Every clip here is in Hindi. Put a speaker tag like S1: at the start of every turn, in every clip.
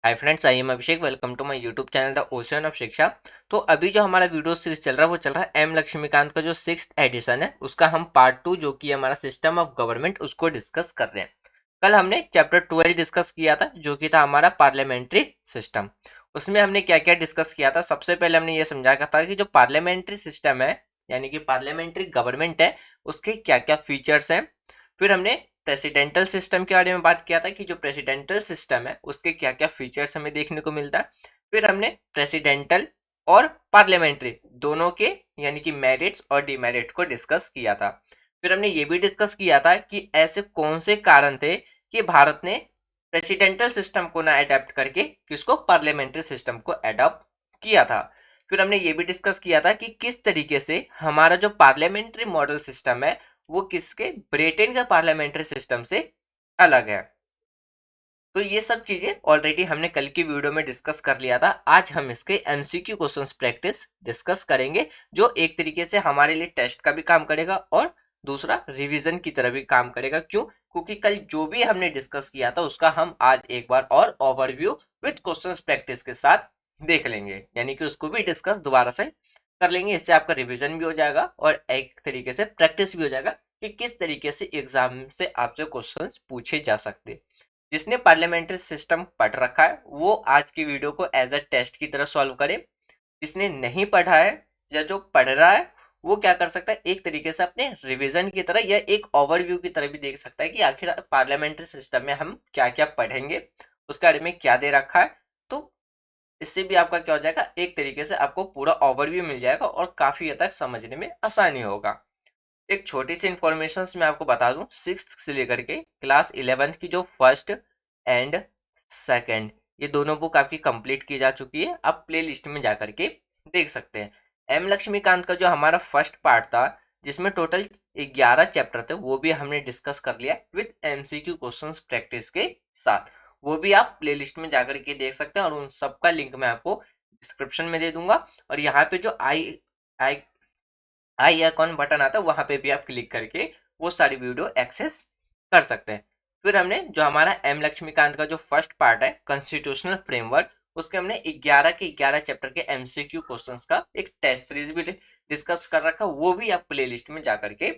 S1: Hi friends, I am Abhishek. Welcome to my YouTube channel the ocean of Shiksha. तो अभी जो हमारा वीडियो सीरीज चल रहा है वो चल रहा है एम लक्ष्मीकांत का जो 6th एडिशन है उसका हम पार्ट 2 जो कि हमारा सिस्टम ऑफ गवर्नमेंट उसको डिस्कस कर रहे हैं। कल हमने चैप्टर 12 डिस्कस किया था जो कि था हमारा पार्लियामेंट्री सिस्टम। उसमें हमने क्या क्या डिस्कस किया था। सबसे पहले हमने ये समझाया था कि जो पार्लियामेंट्री सिस्टम है यानी कि पार्लियामेंट्री गवर्नमेंट है उसके क्या क्या फीचर्स हैं। फिर हमने प्रेसिडेंटल सिस्टम के बारे में बात किया था कि जो प्रेसिडेंटल सिस्टम है उसके क्या क्या फीचर्स हमें देखने को मिलता है। फिर हमने प्रेसिडेंटल और पार्लियामेंट्री दोनों के यानी कि मेरिट्स और डिमेरिट्स को डिस्कस किया था। फिर हमने ये भी डिस्कस किया था कि ऐसे कौन से कारण थे कि भारत ने प्रेसिडेंटल सिस्टम को ना अडेप्ट करके किसको पार्लियामेंट्री सिस्टम को अडॉप्ट किया था। फिर हमने ये भी डिस्कस किया था कि किस तरीके से हमारा जो पार्लियामेंट्री मॉडल सिस्टम है वो किसके ब्रिटेन के पार्लियामेंट्री सिस्टम से अलग है। तो ये सब चीजें ऑलरेडी हमने कल की वीडियो में डिस्कस कर लिया था। आज हम इसके एमसीक्यू क्वेश्चंस प्रैक्टिस डिस्कस करेंगे जो एक तरीके से हमारे लिए टेस्ट का भी काम करेगा और दूसरा रिवीजन की तरह भी काम करेगा। क्यों? क्योंकि कल जो भी हमने डिस्कस किया था उसका हम आज एक बार और ओवरव्यू विद क्वेश्चंस प्रैक्टिस के साथ देख लेंगे, यानी कि उसको भी डिस्कस दोबारा से कर लेंगे। इससे आपका रिवीजन भी हो जाएगा और एक तरीके से प्रैक्टिस भी हो जाएगा कि किस तरीके से एग्जाम से आपसे क्वेश्चंस पूछे जा सकते। जिसने पार्लियामेंट्री सिस्टम पढ़ रखा है वो आज की वीडियो को एज अ टेस्ट की तरह सॉल्व करे। जिसने नहीं पढ़ा है या जो पढ़ रहा है वो क्या कर सकता है, एक तरीके से अपने रिवीजन की तरह या एक ओवरव्यू की तरह भी देख सकता है कि आखिर पार्लियामेंट्री सिस्टम में हम क्या क्या पढ़ेंगे, उसके बारे में क्या दे रखा है। तो इससे भी आपका क्या हो जाएगा, एक तरीके से आपको पूरा ओवरव्यू मिल जाएगा और काफी हद तक समझने में आसानी होगा। एक छोटी सी इंफॉर्मेशन मैं आपको बता दूं, 6th से लेकर के क्लास 11th की जो फर्स्ट एंड सेकंड ये दोनों बुक आपकी कंप्लीट की जा चुकी है। आप प्ले लिस्ट में जाकर के देख सकते हैं। एम लक्ष्मीकांत का जो हमारा फर्स्ट पार्ट था जिसमें टोटल 11 चैप्टर थे वो भी हमने डिस्कस कर लिया विद एमसीक्यू क्वेश्चंस प्रैक्टिस के साथ। वो भी आप प्ले लिस्ट में जाकर के देख सकते हैं और उन सबका लिंक मैं आपको डिस्क्रिप्शन में दे दूंगा। और यहाँ पे जो आई आई आई आइकॉन बटन आता है वहां पे भी आप क्लिक करके वो सारी वीडियो एक्सेस कर सकते हैं। फिर हमने जो हमारा एम लक्ष्मीकांत का जो फर्स्ट पार्ट है कॉन्स्टिट्यूशनल फ्रेमवर्क उसके हमने 11 के 11 चैप्टर के एमसीक्यू क्वेश्चंस का एक टेस्ट सीरीज भी डिस्कस कर रखा, वो भी आप प्ले लिस्ट में जाकर के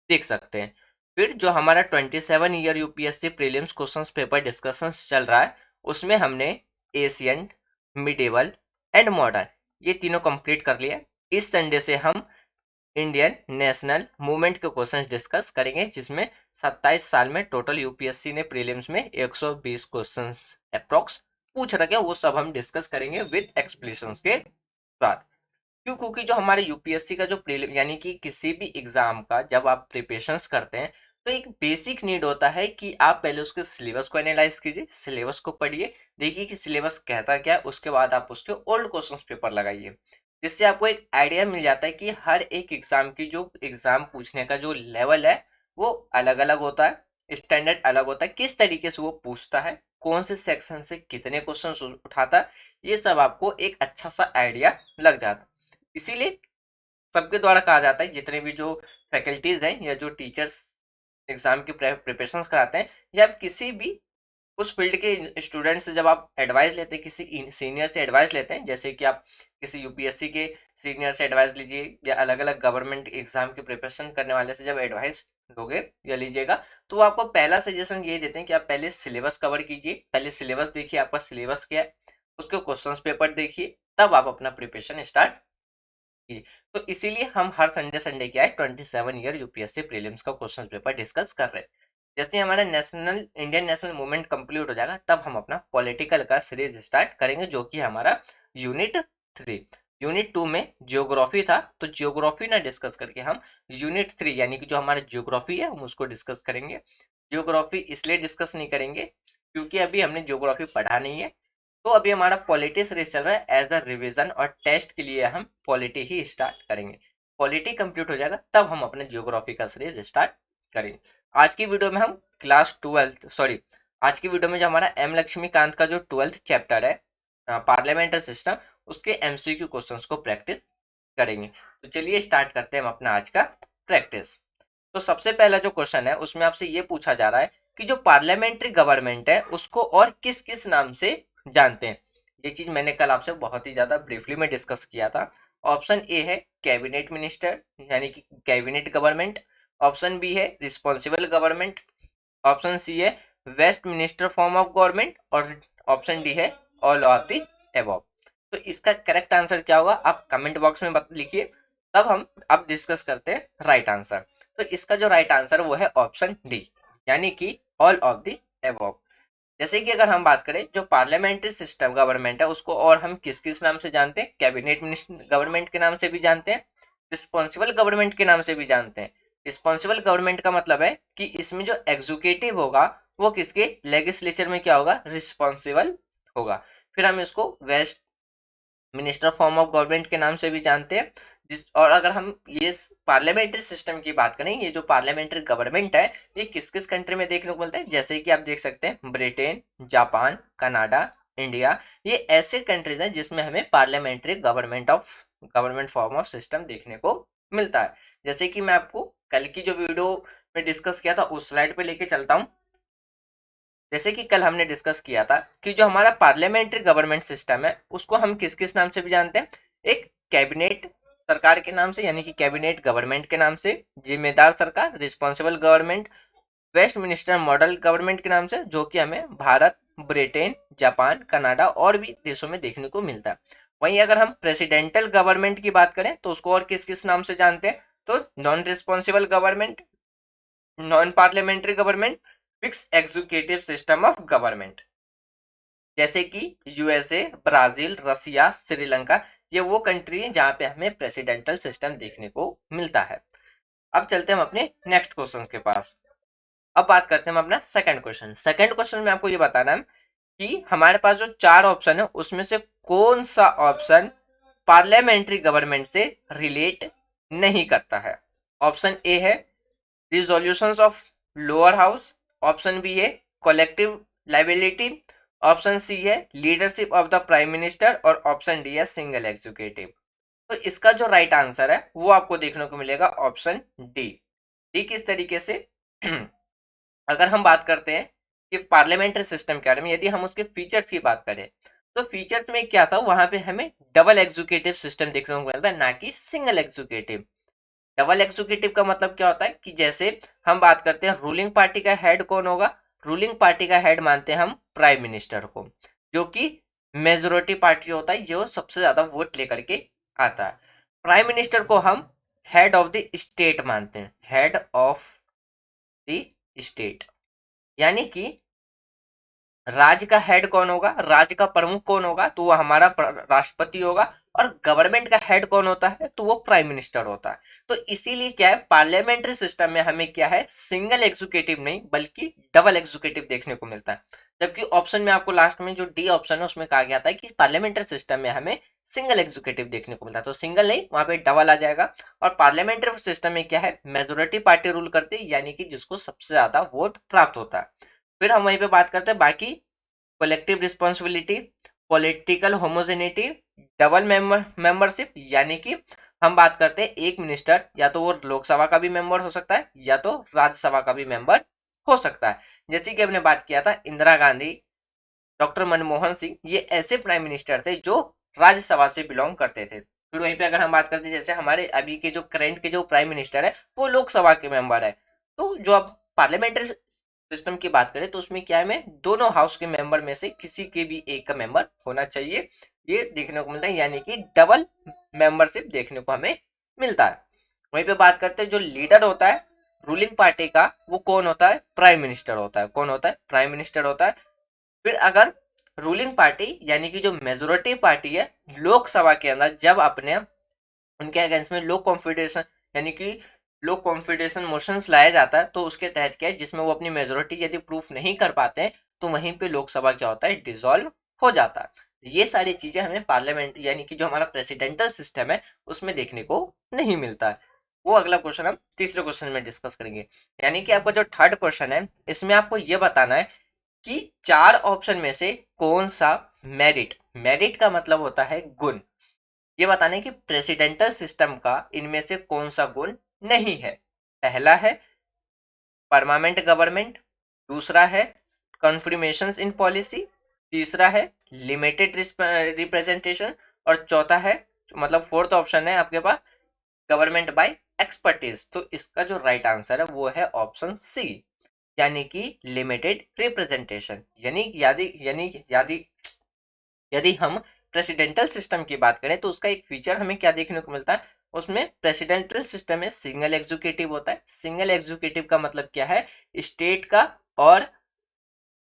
S1: देख सकते हैं। फिर जो हमारा 27 year UPSC prelims questions paper discussion चल रहा है उसमें हमने एशियंट, मिडेवल एंड मॉडर्न ये तीनों कंप्लीट कर लिया। इस संडे से हम इंडियन नेशनल मूवमेंट के क्वेश्चंस डिस्कस करेंगे जिसमें 27 साल में टोटल यूपीएससी ने प्रीलिम्स में 120 क्वेश्चंस अप्रोक्स पूछ रखे, वो सब हम डिस्कस करेंगे विद एक्सप्लेनेशंस के साथ। क्यों? क्योंकि जो हमारे यूपीएससी का जो प्रीलिम यानी कि किसी भी एग्जाम का जब आप प्रिपरेशंस करते हैं तो एक बेसिक नीड होता है कि आप पहले उसके सिलेबस को एनालाइज कीजिए, सिलेबस को पढ़िए, देखिए कि सिलेबस कहता क्या है, उसके बाद आप उसके ओल्ड क्वेश्चन पेपर लगाइए। जिससे आपको एक आइडिया मिल जाता है कि हर एक एग्जाम की जो एग्जाम पूछने का जो लेवल है वो अलग अलग होता है, स्टैंडर्ड अलग होता है, किस तरीके से वो पूछता है, कौन से सेक्शन से कितने क्वेश्चन उठाता है, ये सब आपको एक अच्छा सा आइडिया लग जाता है। इसीलिए सबके द्वारा कहा जाता है, जितने भी जो फैकल्टीज हैं या जो टीचर्स एग्जाम की प्रिपरेशन कराते हैं या आप किसी भी उस फील्ड के स्टूडेंट से जब आप एडवाइस लेते हैं, किसी सीनियर से एडवाइस लेते हैं, जैसे कि आप किसी यूपीएससी के सीनियर से एडवाइस लीजिए या अलग अलग गवर्नमेंट एग्जाम की प्रिपरेशन करने वाले से जब एडवाइस लोगे या लीजिएगा तो वो आपको पहला सजेशन ये देते हैं कि आप पहले सिलेबस कवर कीजिए, पहले सिलेबस देखिए आपका सिलेबस क्या है, उसके क्वेश्चंस पेपर देखिए, तब आप अपना प्रिपरेशन स्टार्ट कीजिए। तो इसीलिए हम हर संडे संडे क्या है 27 ईयर यूपीएससी प्रीलिम्स का क्वेश्चन पेपर डिस्कस कर रहे हैं। जैसे हमारा इंडियन नेशनल मूवमेंट कंप्लीट हो जाएगा तब हम अपना पॉलिटिकल का सीरीज स्टार्ट करेंगे जो कि हमारा यूनिट 3। यूनिट 2 में जियोग्राफी था तो जियोग्राफी ना डिस्कस करके हम यूनिट 3 यानी कि जो हमारा जियोग्राफी है हम उसको डिस्कस करेंगे। जियोग्राफी इसलिए डिस्कस नहीं करेंगे क्योंकि अभी हमने जियोग्राफी पढ़ा नहीं है। तो अभी हमारा पॉलिटी सीरीज चल रहा है, एज अ रिवीजन और टेस्ट के लिए हम पॉलिटी ही स्टार्ट करेंगे। पॉलिटी कंप्लीट हो जाएगा तब हम अपने जियोग्राफी का सीरीज स्टार्ट करेंगे। आज की वीडियो में हम क्लास 12 सॉरी आज की वीडियो में जो हमारा एम लक्ष्मीकांत का जो 12th चैप्टर है पार्लियामेंट्री सिस्टम उसके एमसीक्यू क्वेश्चंस को प्रैक्टिस करेंगे। तो चलिए स्टार्ट करते हैं हम अपना आज का प्रैक्टिस। तो सबसे पहला जो क्वेश्चन है उसमें आपसे ये पूछा जा रहा है कि जो पार्लियामेंट्री गवर्नमेंट है उसको और किस किस नाम से जानते हैं। ये चीज मैंने कल आपसे बहुत ही ज्यादा ब्रीफली में डिस्कस किया था। ऑप्शन ए है कैबिनेट मिनिस्टर यानी कि कैबिनेट गवर्नमेंट। ऑप्शन बी है रिस्पॉन्सिबल गवर्नमेंट। ऑप्शन सी है Westminster form of government. और ऑप्शन डी है ऑल ऑफ द एबव। तो इसका करेक्ट आंसर क्या होगा आप कमेंट बॉक्स में लिखिए, तब हम अब डिस्कस करते हैं राइट आंसर। तो इसका जो राइट आंसर वो है ऑप्शन डी यानी कि ऑल ऑफ द एबव। जैसे कि अगर हम बात करें जो पार्लियामेंट्री सिस्टम गवर्नमेंट है उसको और हम किस किस नाम से जानते हैं, कैबिनेट मिनिस्टर गवर्नमेंट के नाम से भी जानते हैं, रिस्पॉन्सिबल गवर्नमेंट के नाम से भी जानते हैं। रिस्पॉन्सिबल गवर्नमेंट का मतलब है कि इसमें जो एग्जीक्यूटिव होगा वो किसके लेजिस्लेचर में क्या होगा, रिस्पॉन्सिबल होगा। फिर हम इसको Westminster form of government के नाम से भी जानते हैं। और अगर हम ये पार्लियामेंट्री सिस्टम की बात करें, ये जो पार्लियामेंट्री गवर्नमेंट है ये किस किस कंट्री में देखने को मिलता है, जैसे कि आप देख सकते हैं ब्रिटेन, जापान, कनाडा, इंडिया, ये ऐसे कंट्रीज हैं जिसमें हमें parliamentary government form of system देखने को मिलता है। जैसे कि मैं आपको कल की जो वीडियो में डिस्कस किया था उस स्लाइड पे लेके चलता हूँ। जैसे कि कल हमने डिस्कस किया था कि जो हमारा पार्लियामेंट्री गवर्नमेंट सिस्टम है उसको हम किस किस नाम से भी जानते हैं, एक कैबिनेट सरकार के नाम से यानी कि कैबिनेट गवर्नमेंट के नाम से, जिम्मेदार सरकार responsible government, Westminster model government के नाम से, जो कि हमें भारत, ब्रिटेन, जापान, कनाडा और भी देशों में देखने को मिलता है। वहीं अगर हम प्रेसिडेंटल गवर्नमेंट की बात करें तो उसको और किस किस नाम से जानते हैं, तो non responsible government, non parliamentary government, fix executive system of government. जैसे कि यूएसए, ब्राजील, रसिया, श्रीलंका, ये वो कंट्री है जहां पे हमें प्रेसिडेंटल सिस्टम देखने को मिलता है। अब चलते हैं हम अपने नेक्स्ट क्वेश्चन के पास। अब बात करते हैं हम अपना सेकंड क्वेश्चन। सेकंड क्वेश्चन में आपको ये बताना है कि हमारे पास जो चार ऑप्शन है उसमें से कौन सा ऑप्शन पार्लियामेंट्री गवर्नमेंट से रिलेट नहीं करता है। ऑप्शन ए है resolutions of lower house. Option B है कलेक्टिव लाइबिलिटी। ऑप्शन सी है leadership of the prime minister. और ऑप्शन डी है सिंगल एग्जीक्यूटिव। तो इसका जो राइट आंसर है वो आपको देखने को मिलेगा ऑप्शन डी। डी किस तरीके से अगर हम बात करते हैं कि पार्लियामेंट्री सिस्टम के बारे में, यदि हम उसके फीचर्स की बात करें तो फीचर्स में क्या था, वहां पे हमें डबल एग्जीक्यूटिव सिस्टम देखने को मिलता है ना कि सिंगल एग्जीक्यूटिव। डबल एग्जीक्यूटिव का मतलब क्या होता है कि जैसे हम बात करते हैं रूलिंग पार्टी का हेड कौन होगा, रूलिंग पार्टी का हेड मानते हैं हम प्राइम मिनिस्टर को, जो कि मेजोरिटी पार्टी होता है जो सबसे ज्यादा वोट लेकर के आता है। प्राइम मिनिस्टर को हम हेड ऑफ द स्टेट मानते हैं, हेड ऑफ द स्टेट, यानी कि राज्य का हेड कौन होगा, राज्य का प्रमुख कौन होगा, तो वो हमारा राष्ट्रपति होगा। और गवर्नमेंट का हेड कौन होता है, तो वो प्राइम मिनिस्टर होता है। तो इसीलिए क्या है पार्लियामेंट्री सिस्टम में हमें क्या है सिंगल एग्जीक्यूटिव नहीं बल्कि डबल एग्जीक्यूटिव देखने को मिलता है। जबकि ऑप्शन में आपको लास्ट में जो डी ऑप्शन है उसमें कहा गया था कि पार्लियामेंट्री सिस्टम में हमें सिंगल एग्जीक्यूटिव देखने को मिलता है, तो सिंगल नहीं वहां पे डबल आ जाएगा। और पार्लियामेंट्री सिस्टम में क्या है मेजोरिटी पार्टी रूल करती है, यानी कि जिसको सबसे ज्यादा वोट प्राप्त होता है। फिर हम वहीं पे बात करते हैं बाकी collective responsibility, political homogeneity, double membership, यानी कि हम बात करते हैं एक मिनिस्टर या तो वो लोकसभा का भी मेंबर हो सकता है या तो राज्यसभा का भी मेंबर हो सकता है। जैसे कि हमने बात किया था इंदिरा गांधी, डॉक्टर मनमोहन सिंह, ये ऐसे प्राइम मिनिस्टर थे जो राज्यसभा से बिलोंग करते थे। फिर वहीं पे अगर हम बात करते हैं जैसे हमारे अभी के जो करंट के जो प्राइम मिनिस्टर है वो लोकसभा के मेंबर है। तो जो अब पार्लियामेंट्री सिस्टम की बात करें तो उसमें क्या है हमें दोनों हाउस के मेंबर में से किसी के भी एक का मेंबर होना चाहिए, ये देखने को मिलता है, यानी कि डबल मेंबरशिप देखने को हमें मिलता है। वहीं पे बात करते हैं जो लीडर होता है रूलिंग पार्टी का वो कौन होता है, प्राइम मिनिस्टर होता है। कौन होता है, प्राइम मिनिस्टर होता है। फिर अगर रूलिंग पार्टी यानी कि जो मेजोरिटी पार्टी है लोकसभा के अंदर जब अपने उनके अगेंस्ट में लो कॉन्फिडेंस यानी कि लो कॉन्फिडेंस मोशंस लाया जाता है, तो उसके तहत क्या है जिसमें वो अपनी मेजोरिटी यदि प्रूफ नहीं कर पाते हैं तो वहीं पे लोकसभा क्या होता है डिसॉल्व हो जाता है। ये सारी चीजें हमें पार्लियामेंट यानी कि जो हमारा प्रेसिडेंटल सिस्टम है उसमें देखने को नहीं मिलता है। वो अगला क्वेश्चन हम तीसरे क्वेश्चन में डिस्कस करेंगे। यानी कि आपका जो थर्ड क्वेश्चन है इसमें आपको ये बताना है कि चार ऑप्शन में से कौन सा मेरिट, मेरिट का मतलब होता है गुण, ये बताने कि प्रेसिडेंटल सिस्टम का इनमें से कौन सा गुण नहीं है। पहला है परमानेंट गवर्नमेंट, दूसरा है कन्फर्मेशंस इन पॉलिसी, तीसरा है लिमिटेड रिप्रेजेंटेशन, और चौथा है मतलब फोर्थ ऑप्शन है आपके पास गवर्नमेंट बाय एक्सपर्टीज। तो इसका जो राइट आंसर है वो है ऑप्शन सी, यानी कि लिमिटेड रिप्रेजेंटेशन। यदि हम प्रेसिडेंटल सिस्टम की बात करें तो उसका एक फीचर हमें क्या देखने को मिलता है, उसमें प्रेसिडेंटल सिस्टम में सिंगल एग्जीक्यूटिव होता है। सिंगल एग्जीक्यूटिव का मतलब क्या है, स्टेट का और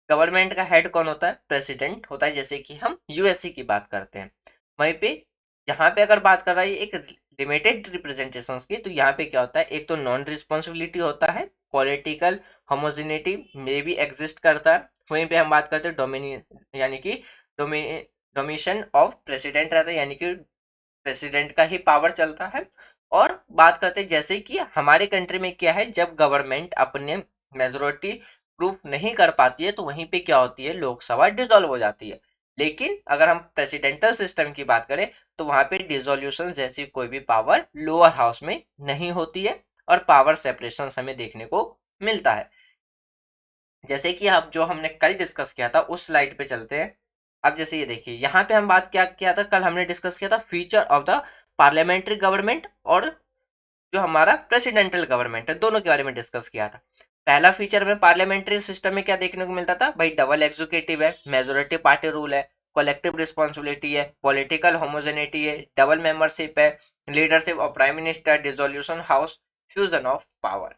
S1: गवर्नमेंट का हेड कौन होता है, प्रेसिडेंट होता है, जैसे कि हम यूएससी की बात करते हैं। वहीं पे यहाँ पे अगर बात कर रहा है एक लिमिटेड रिप्रेजेंटेशंस की, तो यहाँ पे क्या होता है, एक तो नॉन रिस्पॉन्सिबिलिटी होता है, पॉलिटिकल होमोजिनिटी में भी एग्जिस्ट करता है। वहीं पे हम बात करते हैं डोमिनियन, यानी कि डोमिशन ऑफ प्रेसिडेंट रहता है, यानी कि प्रेसिडेंट का ही पावर चलता है। और बात करते हैं जैसे कि हमारे कंट्री में क्या है, जब गवर्नमेंट अपने मेजोरिटी प्रूफ नहीं कर पाती है तो वहीं पे क्या होती है, लोकसभा डिसॉल्व हो जाती है। लेकिन अगर हम प्रेसिडेंटल सिस्टम की बात करें तो वहां पे डिसोल्यूशन जैसी कोई भी पावर लोअर हाउस में नहीं होती है, और पावर सेपरेशन हमें देखने को मिलता है। जैसे कि अब जो हमने कल डिस्कस किया था उस स्लाइड पे चलते हैं। अब जैसे ये देखिए, यहाँ पे हम बात क्या किया था, कल हमने डिस्कस किया था feature of the parliamentary government और जो हमारा प्रेसिडेंटल गवर्नमेंट है, दोनों के बारे में डिस्कस किया था। पहला फीचर में पार्लियामेंट्री सिस्टम में क्या देखने को मिलता था भाई, डबल एग्जीक्यूटिव है, मेजोरिटी पार्टी रूल है, कलेक्टिव रिस्पॉन्सिबिलिटी है, पॉलिटिकल होमोजेनिटी है, डबल मेंबरशिप है, leadership of prime minister, dissolution house, fusion of power.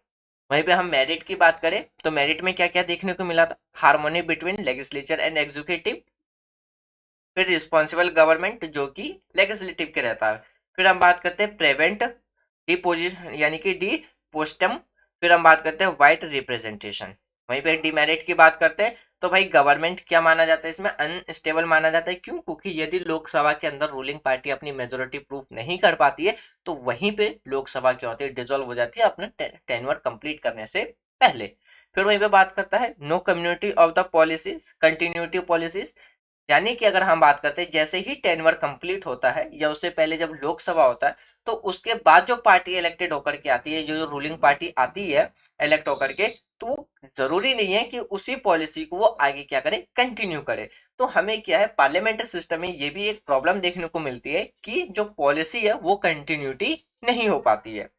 S1: वहीं पे हम मेरिट की बात करें तो मेरिट में क्या क्या देखने को मिला था, harmony between legislature and executive, फिर रिस्पॉन्सिबल गवर्नमेंट जो कि लेजिस्लेटिव के रहता है, फिर हम बात करते हैं प्रेवेंट डिपोजिशन यानी कि डी पोस्टम, फिर हम बात करते हैं वाइट रिप्रेजेंटेशन। वहीं पे डीमेरिट की बात करते हैं तो भाई गवर्नमेंट क्या माना जाता है, इसमें अनस्टेबल माना जाता है। क्यों? क्योंकि यदि लोकसभा के अंदर रूलिंग पार्टी अपनी मेजोरिटी प्रूफ नहीं कर पाती है तो वहीं पे लोकसभा क्या होती है, डिसॉल्व हो जाती है अपने टेनवर कंप्लीट करने से पहले। फिर वहीं पे बात करता है no community of the policies, continuity policies, यानी कि अगर हम बात करते हैं जैसे ही टेनवर कंप्लीट होता है या उससे पहले जब लोकसभा होता है तो उसके बाद जो पार्टी इलेक्टेड होकर के आती है, जो रूलिंग पार्टी आती है इलेक्ट होकर के, तो जरूरी नहीं है कि उसी पॉलिसी को वो आगे क्या करे, कंटिन्यू करे। तो हमें क्या है, पार्लियामेंट्री सिस्टम में ये भी एक प्रॉब्लम देखने को मिलती है कि जो पॉलिसी है वो कंटिन्यूटी नहीं हो पाती है।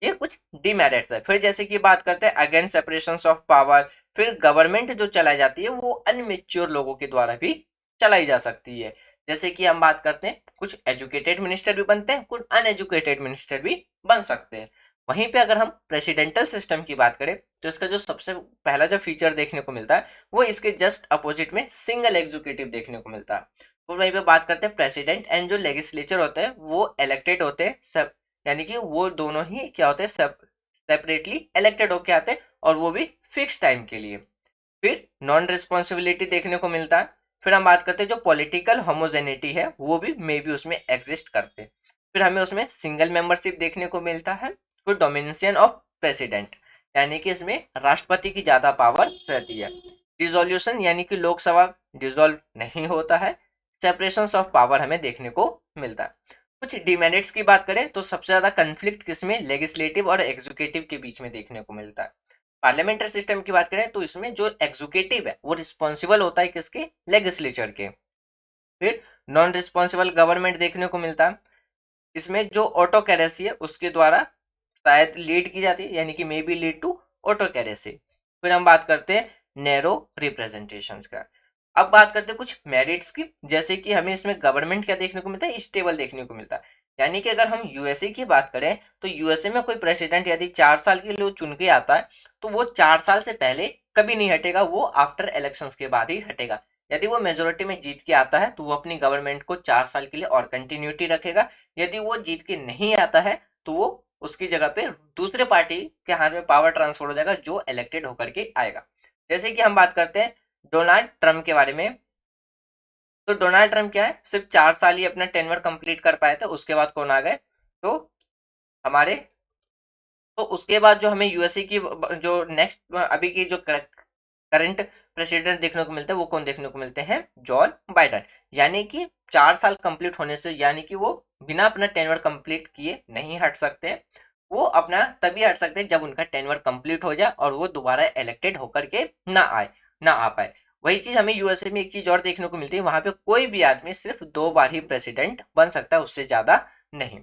S1: ये कुछ डिमेरिट्स है। फिर जैसे कि बात करते हैं अगेंस्ट सेपरेशन ऑफ पावर, फिर गवर्नमेंट जो चलाई जाती है वो अनमेच्योर लोगों के द्वारा भी चलाई जा सकती है। जैसे कि हम बात करते हैं कुछ एजुकेटेड मिनिस्टर भी बनते हैं, कुछ अनएजुकेटेड मिनिस्टर भी बन सकते हैं। वहीं पे अगर हम प्रेसिडेंटल सिस्टम की बात करें तो इसका जो सबसे पहला जो फीचर देखने को मिलता है वो इसके जस्ट अपोजिट में सिंगल एग्जीक्यूटिव देखने को मिलता है। तो वहीं पे बात करते हैं प्रेसिडेंट एंड जो लेजिस्लेचर होते हैं वो इलेक्टेड होते हैं सब, यानी कि वो दोनों ही क्या होते हैं, सेपरेटली इलेक्टेड होके आते हैं और वो भी फिक्स टाइम के लिए। फिर नॉन रिस्पॉन्सिबिलिटी देखने को मिलता है। फिर हम बात करते हैं जो पॉलिटिकल होमोजेनिटी है वो भी मे भी उसमें एग्जिस्ट करते हैं। फिर हमें उसमें सिंगल मेंबरशिप देखने को मिलता है। फिर डोमिनेशन ऑफ प्रेसिडेंट, यानी कि इसमें राष्ट्रपति की ज्यादा पावर रहती है। डिसोल्यूशन यानी कि लोकसभा डिसॉल्व नहीं होता है। सेपरेशन ऑफ पावर हमें देखने को मिलता है। कुछ डिमेरिट्स की बात करें तो सबसे ज्यादा कंफ्लिक्ट किसमें, लेजिस्लेटिव और एग्जीक्यूटिव के बीच में देखने को मिलता है। पार्लियामेंट्री सिस्टम की बात करें तो इसमें जो एग्जीक्यूटिव है वो रिस्पॉन्सिबल होता है किसके, लेजिस्लेचर के। फिर नॉन रिस्पॉन्सिबल गवर्नमेंट देखने को मिलता है, इसमें जो ऑटोक्रेसी है उसके द्वारा शायद लीड की जाती है, यानी कि may be lead to autocracy. फिर हम बात करते हैं नैरो रिप्रेजेंटेशन का। अब बात करते हैं कुछ मेरिट्स की, जैसे कि हमें इसमें गवर्नमेंट क्या देखने को मिलता है, स्टेबल देखने को मिलता है। यानी कि अगर हम यूएसए की बात करें तो यूएसए में कोई प्रेसिडेंट यदि 4 साल के लिए चुन के आता है तो वो 4 साल से पहले कभी नहीं हटेगा, वो आफ्टर इलेक्शंस के बाद ही हटेगा। यदि वो मेजोरिटी में जीत के आता है तो वो अपनी गवर्नमेंट को 4 साल के लिए और कंटिन्यूटी रखेगा। यदि वो जीत के नहीं आता है तो वो उसकी जगह पे दूसरे पार्टी के हाथ में पावर ट्रांसफर हो जाएगा जो इलेक्टेड होकर के आएगा। जैसे कि हम बात करते हैं डोनाल्ड ट्रम्प के बारे में, तो डोनाल्ड ट्रम्प क्या है, सिर्फ 4 साल ही अपना टेनवर कंप्लीट कर पाए थे, उसके बाद कौन आ गए, तो हमारे, तो उसके बाद जो हमें यूएसए की जो नेक्स्ट अभी की जो करंट प्रेसिडेंट देखने को मिलते हैं वो कौन देखने को मिलते हैं, जॉन बाइडन। यानी कि 4 साल कंप्लीट होने से, यानी कि वो बिना अपना टेनवर कंप्लीट किए नहीं हट सकते, वो अपना तभी हट सकते हैं जब उनका टेनवर कंप्लीट हो जाए और वो दोबारा इलेक्टेड होकर के ना आ पाए। वही चीज हमें यूएसए में एक चीज और देखने को मिलती है, वहां पे कोई भी आदमी सिर्फ 2 बार ही प्रेसिडेंट बन सकता है, उससे ज्यादा नहीं।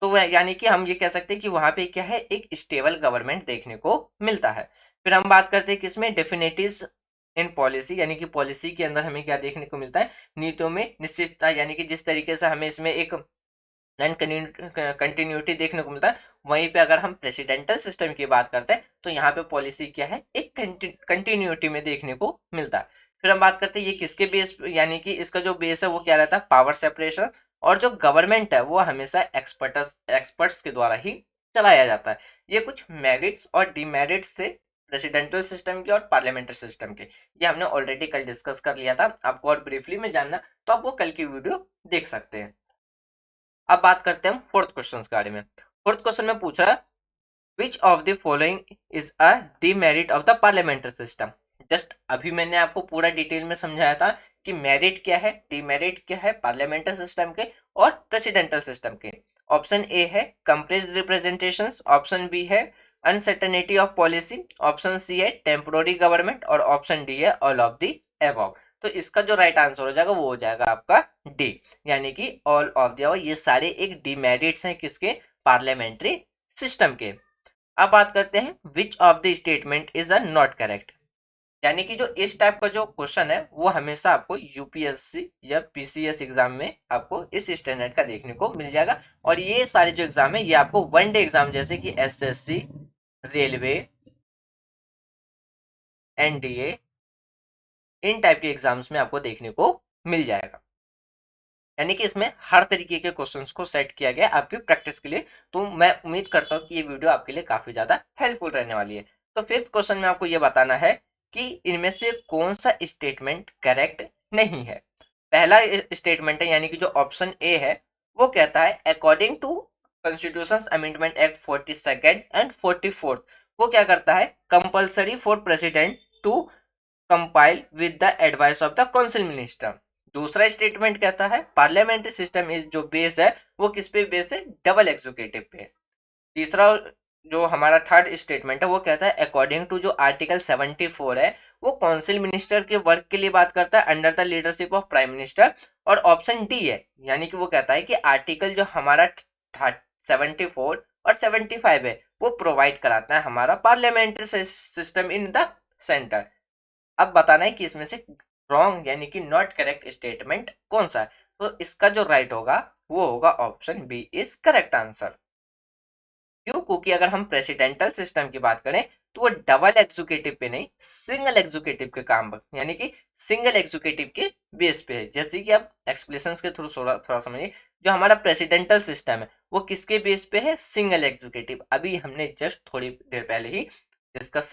S1: तो यानी कि हम ये कह सकते हैं कि वहां पे क्या है, एक स्टेबल गवर्नमेंट देखने को मिलता है। फिर हम बात करते हैं किसमें, डेफिनेटिव इन पॉलिसी, यानी कि पॉलिसी के अंदर हमें क्या देखने को मिलता है, नीतियों में निश्चितता, यानी कि जिस तरीके से हमें इसमें एक नॉन कंटिन्यूटी देखने को मिलता है, वहीं पे अगर हम प्रेसिडेंटल सिस्टम की बात करते हैं तो यहाँ पे पॉलिसी क्या है, एक कंटिन्यूटी में देखने को मिलता है। फिर हम बात करते हैं ये किसके बेस, यानी कि इसका जो बेस है वो क्या रहता है, पावर सेपरेशन, और जो गवर्नमेंट है वो हमेशा एक्सपर्ट्स के द्वारा ही चलाया जाता है। ये कुछ मेरिट्स और डिमेरिट्स से प्रेसिडेंटल सिस्टम के और पार्लियामेंट्री सिस्टम के, ये हमने ऑलरेडी कल डिस्कस कर लिया था। आपको और ब्रीफली में जानना तो आप वो कल की वीडियो देख सकते हैं। अब बात करते हैं हम फोर्थ क्वेश्चन के बारे में। फोर्थ क्वेश्चन में पूछ रहा है which of the following is a demerit of the parliamentary system. Just अभी मैंने आपको पूरा डिटेल में समझाया था कि मेरिट क्या है, डीमेरिट क्या है पार्लियामेंट्री सिस्टम के और प्रेसिडेंटल सिस्टम के। ऑप्शन ए है कंप्रेस्ड रिप्रेजेंटेशन, ऑप्शन बी है uncertainty of policy, option C है टेम्पोररी गवर्नमेंट, और ऑप्शन डी है ऑल ऑफ द एबव। तो इसका जो राइट आंसर हो जाएगा वो हो जाएगा आपका डी, यानी कि ऑल ऑफ द एबव। ये सारे एक डीमेरिट्स हैं किसके, पार्लियामेंट्री सिस्टम के। अब बात करते हैं which of the statement is a not correct, यानी कि जो इस टाइप का जो क्वेश्चन है वो हमेशा आपको यूपीएससी या पीसीएस एग्जाम में आपको इस स्टैंडर्ड का देखने को मिल जाएगा। और ये सारे जो एग्जाम है ये आपको वन डे एग्जाम जैसे कि एसएससी, रेलवे, एनडीए, इन टाइप के एग्जाम्स में आपको देखने को मिल जाएगा। यानी कि इसमें हर तरीके के क्वेश्चंस को सेट किया गया आपकी प्रैक्टिस के लिए। तो मैं उम्मीद करता हूँ कि ये वीडियो आपके लिए काफी ज्यादा हेल्पफुल रहने वाली है। तो फिफ्थ क्वेश्चन में आपको ये बताना है कि इनमें से कौन सा स्टेटमेंट करेक्ट नहीं है। पहला स्टेटमेंट है, यानी कि जो ऑप्शन ए है वो कहता है according to constitution amendment act 42 and 44 वो क्या करता है, compulsory for president to compile with the advice of the council minister. दूसरा स्टेटमेंट कहता है पार्लियामेंट्री सिस्टम इज जो बेस है वो किस पे बेस है, डबल एग्जीक्यूटिव पे। तीसरा जो हमारा थर्ड स्टेटमेंट है वो कहता है अकॉर्डिंग टू जो आर्टिकल 74 है वो काउंसिल मिनिस्टर के वर्क के लिए बात करता है under the leadership of prime minister. और ऑप्शन डी है, यानी कि वो कहता है कि आर्टिकल जो हमारा 74 और 75 है वो प्रोवाइड कराता है हमारा parliamentary system in the centre. अब बताना है कि इसमें से रॉन्ग यानी कि नॉट करेक्ट स्टेटमेंट कौन सा है। तो इसका जो राइट होगा वो होगा option B is correct answer. क्यों, क्योंकि अगर हम प्रेसिडेंटल सिस्टम की बात करें तो वो डबल एग्जीक्यूटिव पे नहीं, सिंगल एग्जीक्यूटिव के काम यानी कि सिंगल एग्जीक्यूटिव के बेस पे है। जैसे कि आप एक्सप्लेशन के थ्रू थोड़ा थोड़ा समझिए, जो हमारा प्रेसिडेंटल सिस्टम है वो किसके बेस पे है, सिंगल एग्जीक्यूटिव। अभी हमने जस्ट थोड़ी देर पहले ही डिस्कस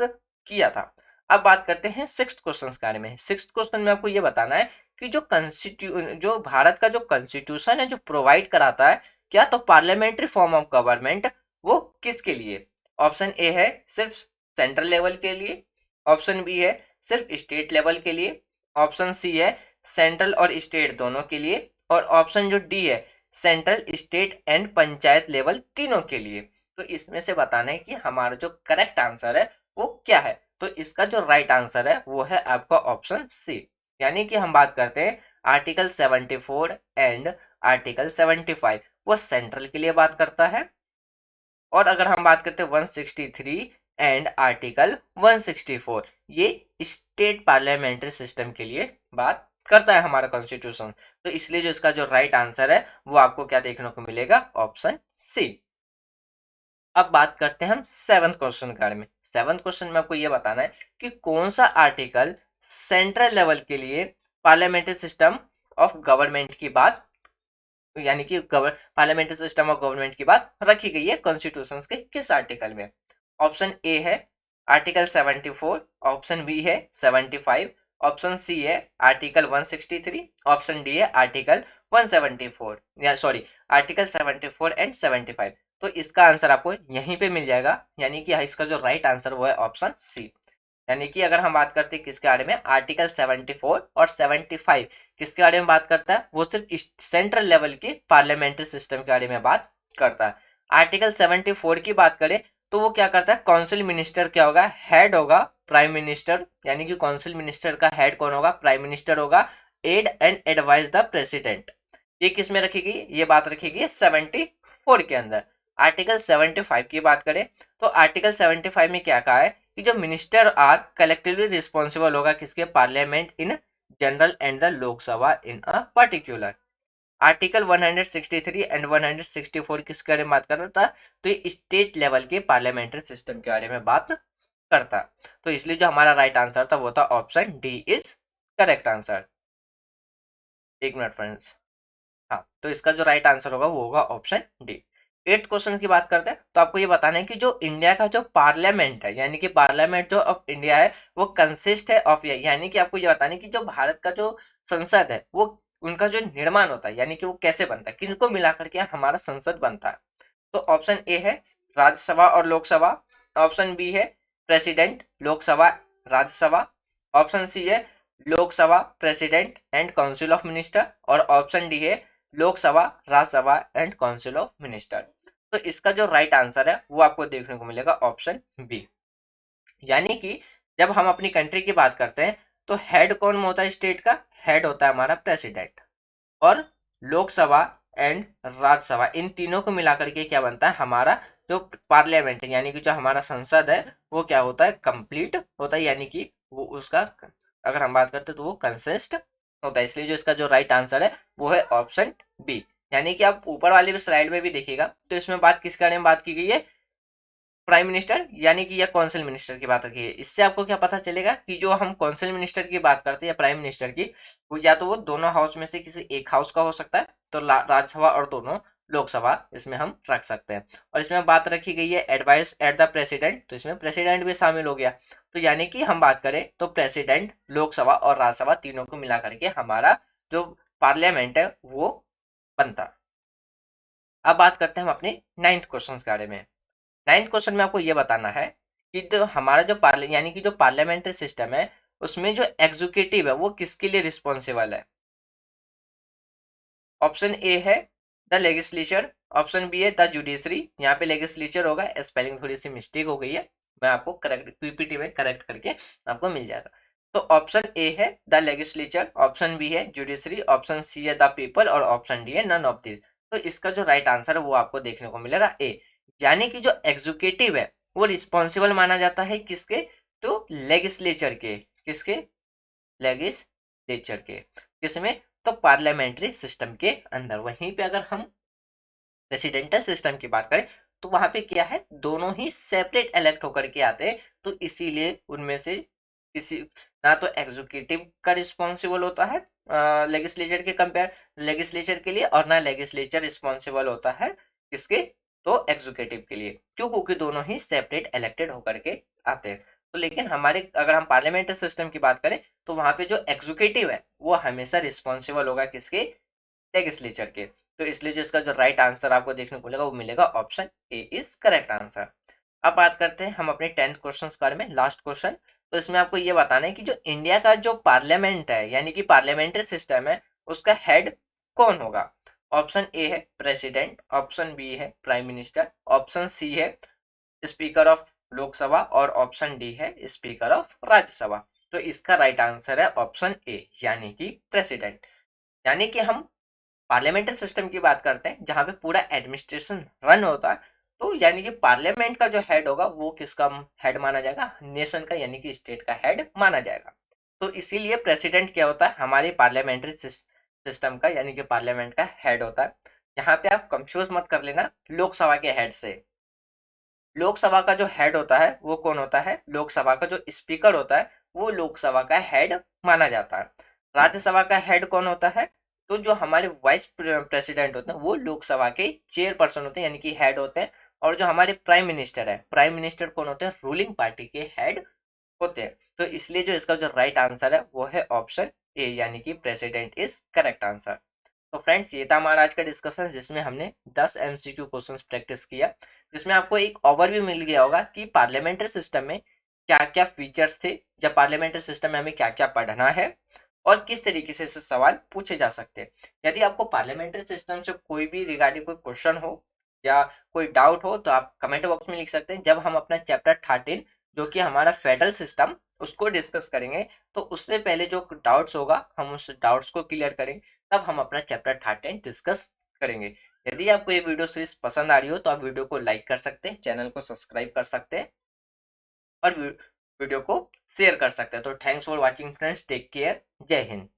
S1: किया था। अब बात करते हैं सिक्स्थ क्वेश्चन के बारे में। सिक्स्थ क्वेश्चन में आपको ये बताना है कि जो भारत का जो कॉन्स्टिट्यूशन है जो प्रोवाइड कराता है क्या, तो पार्लियामेंट्री फॉर्म ऑफ गवर्नमेंट वो किसके लिए। ऑप्शन ए है सिर्फ सेंट्रल लेवल के लिए, ऑप्शन बी है सिर्फ स्टेट लेवल के लिए, ऑप्शन सी है सेंट्रल और स्टेट दोनों के लिए, और ऑप्शन जो डी है central, state and panchayat level तीनों के लिए। तो इसमें से बताना है कि हमारा जो करेक्ट आंसर है वो क्या है। तो इसका जो राइट आंसर है वो है आपका ऑप्शन सी, यानी कि हम बात करते हैं आर्टिकल 74 एंड आर्टिकल 75 वो सेंट्रल के लिए बात करता है, और अगर हम बात करते हैं 163 एंड आर्टिकल 164 ये स्टेट पार्लियामेंट्री सिस्टम के लिए बात करता है हमारा कॉन्स्टिट्यूशन। तो इसलिए जो इसका जो राइट आंसर है वो आपको क्या देखने को मिलेगा, ऑप्शन सी। अब बात करते हैं हम सेवंथ क्वेश्चन के बारे में। सेवंथ क्वेश्चन में आपको यह बताना है कि कौन सा आर्टिकल सेंट्रल लेवल के लिए पार्लियामेंट्री सिस्टम ऑफ गवर्नमेंट की बात, यानी कि पार्लियामेंट्री सिस्टम ऑफ गवर्नमेंट की बात रखी गई है कॉन्स्टिट्यूशन के किस आर्टिकल में। ऑप्शन ए है आर्टिकल 74, ऑप्शन बी है 75, ऑप्शन सी है आर्टिकल 163, ऑप्शन डी है आर्टिकल 174 या सॉरी आर्टिकल 74 एंड 75। तो इसका आंसर आपको यहीं पे मिल जाएगा, यानी कि इसका जो राइट आंसर वो है ऑप्शन सी। यानी कि अगर हम बात करते हैं किसके बारे में, आर्टिकल 74 और 75 किसके बारे में बात करता है, वो सिर्फ सेंट्रल लेवल के पार्लियामेंट्री सिस्टम के बारे में बात करता है। आर्टिकल 74 की बात करें तो वो क्या करता है, काउंसिल मिनिस्टर क्या होगा, हेड होगा प्राइम मिनिस्टर यानी कि काउंसिल मिनिस्टर का हेड कौन होगा, प्राइम मिनिस्टर होगा। Aid and advise the president, ये किस में रखेगी, ये बात रखेगी 74 के अंदर। आर्टिकल 75 की बात करें तो आर्टिकल 75 में क्या कहा है कि जो मिनिस्टर आर कलेक्टिवली रिस्पॉन्सिबल होगा किसके, parliament in general and the Lok Sabha in a particular. Article 163 and 164 किसके बारे में बात कर रहा था, तो ये स्टेट लेवल के पार्लियामेंट्री सिस्टम के बारे में बात करता। तो इसलिए जो हमारा राइट आंसर था वो था option D is correct answer. एक मिनट फ्रेंड्स, हाँ, तो इसका जो राइट आंसर होगा वो होगा ऑप्शन डी। 8th क्वेश्चन की बात करते हैं तो आपको ये बताना है कि जो इंडिया का जो पार्लियामेंट है यानी कि पार्लियामेंट जो ऑफ इंडिया है वो कंसिस्ट है ऑफ, यानी कि आपको ये बताना है कि जो भारत का जो संसद है वो उनका जो निर्माण होता है यानी कि वो कैसे बनता है, किनको मिलाकर के हमारा संसद बनता है। तो ऑप्शन ए है राज्यसभा और लोकसभा, ऑप्शन बी है president Lok Sabha Rajya Sabha, option C है Lok Sabha president and council of minister, और ऑप्शन डी है Lok Sabha Rajya Sabha and council of minister. तो इसका जो राइट आंसर है वो आपको देखने को मिलेगा ऑप्शन बी। यानी कि जब हम अपनी कंट्री की बात करते हैं तो हेड कौन होता है स्टेट का, हेड होता है हमारा प्रेसिडेंट, और लोकसभा एंड राज्यसभा इन तीनों को मिलाकर के क्या बनता है हमारा जो पार्लियामेंट है यानी कि जो हमारा संसद है वो क्या होता है, कंप्लीट होता है, यानी कि वो उसका अगर हम बात करते हैं तो वो कंसिस्ट होता है। इसलिए जो इसका जो राइट आंसर है वो है ऑप्शन बी। यानी कि आप ऊपर वाली भी स्लाइड में भी देखिएगा तो इसमें बात किसके बारे में बात की गई है, प्राइम मिनिस्टर यानी कि या काउंसिल मिनिस्टर की बात रखी है। इससे आपको क्या पता चलेगा कि जो हम काउंसिल मिनिस्टर की बात करते हैं या प्राइम मिनिस्टर की, वो या तो वो दोनों हाउस में से किसी एक हाउस का हो सकता है, तो राज्यसभा और दोनों लोकसभा इसमें हम रख सकते हैं। और इसमें बात रखी गई है एडवाइस एट द प्रेसिडेंट, तो इसमें प्रेसिडेंट भी शामिल हो गया। तो यानी कि हम बात करें तो प्रेसिडेंट लोकसभा और राज्यसभा तीनों को मिला करके हमारा जो पार्लियामेंट है वो बनता। अब बात करते हैं हम अपने 9th क्वेश्चन के बारे में। 9th क्वेश्चन में आपको ये बताना है कि जो हमारा जो यानी कि जो पार्लियामेंट्री सिस्टम है उसमें जो एग्जीक्यूटिव है वो किसके लिए रिस्पॉन्सिबल है। ऑप्शन ए है द लेजिस्लेचर, ऑप्शन बी है द जुडिशरी, यहाँ पे लेजिस्लेचर होगा, स्पेलिंग थोड़ी सी मिस्टेक हो गई है, मैं आपको करेक्ट पीपीटी में करेक्ट करके आपको मिल जाएगा। तो ऑप्शन ए है द लेजिस्लेचर, ऑप्शन बी है जुडिशरी, ऑप्शन सी है द पीपल और ऑप्शन डी है नन ऑफ दिस। तो इसका जो राइट आंसर है वो आपको देखने को मिलेगा ए, यानी कि जो एग्जीक्यूटिव है वो रिस्पॉन्सिबल माना जाता है किसके, तो लेजिस्लेचर के, किसके, लेजिस्लेचर के, किसमें, तो पार्लियामेंट्री सिस्टम के अंदर। वहीं पे अगर हम प्रेसिडेंटल सिस्टम की बात करें तो वहां पे क्या है, दोनों ही सेपरेट इलेक्ट होकर के आते हैं, तो इसीलिए उनमें से किसी ना तो एग्जीक्यूटिव का रिस्पॉन्सिबल होता है लेजिस्लेचर के कंपेयर लेजिस्लेचर के लिए, और ना लेजिस्लेचर रिस्पॉन्सिबल होता है किसके, तो एग्जीक्यूटिव के लिए, क्यों, क्योंकि दोनों ही सेपरेट इलेक्टेड होकर के आते हैं। तो लेकिन हमारे अगर हम पार्लियामेंट्री सिस्टम की बात करें तो वहां पे जो एग्जीक्यूटिव है वो हमेशा रिस्पॉन्सिबल होगा किसके, लेजिस्लेचर के। तो इसलिए जो इसका जो राइट आंसर आपको देखने को मिलेगा वो मिलेगा option A is correct answer. अब बात करते हैं हम अपने 10th क्वेश्चन के बारे में, लास्ट क्वेश्चन। तो इसमें आपको ये बताना है कि जो इंडिया का जो पार्लियामेंट है यानी कि पार्लियामेंट्री सिस्टम है उसका हेड कौन होगा। ऑप्शन ए है प्रेसिडेंट, ऑप्शन बी है प्राइम मिनिस्टर, ऑप्शन सी है स्पीकर ऑफ लोकसभा और ऑप्शन डी है स्पीकर ऑफ राज्यसभा। तो इसका राइट आंसर है ऑप्शन ए यानी कि प्रेसिडेंट। यानी कि हम पार्लियामेंट्री सिस्टम की बात करते हैं जहां पे पूरा एडमिनिस्ट्रेशन रन होता है, तो यानी कि पार्लियामेंट का जो हेड होगा वो किसका हेड माना जाएगा, नेशन का यानी कि स्टेट का हेड माना जाएगा। तो इसीलिए प्रेसिडेंट क्या होता है हमारे पार्लियामेंट्री सिस्टम का यानी कि पार्लियामेंट का हेड होता है। यहाँ पे आप कंफ्यूज मत कर लेना लोकसभा के हेड से। लोकसभा का जो हेड होता है वो कौन होता है, लोकसभा का जो स्पीकर होता है वो लोकसभा का हेड माना जाता है। राज्यसभा का हेड कौन होता है, तो जो हमारे वाइस प्रेसिडेंट होते हैं वो लोकसभा के चेयरपर्सन होते हैं यानी कि हेड होते हैं। और जो हमारे प्राइम मिनिस्टर है, प्राइम मिनिस्टर कौन होते हैं, रूलिंग पार्टी के हेड होते हैं। तो इसलिए जो इसका जो राइट आंसर है वो है ऑप्शन ए यानी कि प्रेसिडेंट इज करेक्ट आंसर। तो फ्रेंड्स ये था हमारा आज का डिस्कशन जिसमें हमने 10 एमसीक्यू क्वेश्चंस प्रैक्टिस किया, जिसमें आपको एक ओवरव्यू मिल गया होगा कि पार्लियामेंट्री सिस्टम में क्या क्या फीचर्स थे या पार्लियामेंट्री सिस्टम में हमें क्या क्या पढ़ना है और किस तरीके से इससे सवाल पूछे जा सकते हैं। यदि आपको पार्लियामेंट्री सिस्टम से कोई भी रिगार्डिंग कोई क्वेश्चन हो या कोई डाउट हो तो आप कमेंट बॉक्स में लिख सकते हैं। जब हम अपना चैप्टर 13 जो कि हमारा फेडरल सिस्टम, उसको डिस्कस करेंगे। तो उससे पहले जो डाउट्स होगा हम उस डाउट्स को क्लियर करेंगे, तब हम अपना चैप्टर 13 डिस्कस करेंगे। यदि आपको ये वीडियो सीरीज पसंद आ रही हो तो आप वीडियो को लाइक कर सकते हैं, चैनल को सब्सक्राइब कर सकते हैं और वीडियो को शेयर कर सकते हैं। तो thanks for watching friends, take care, जय हिंद।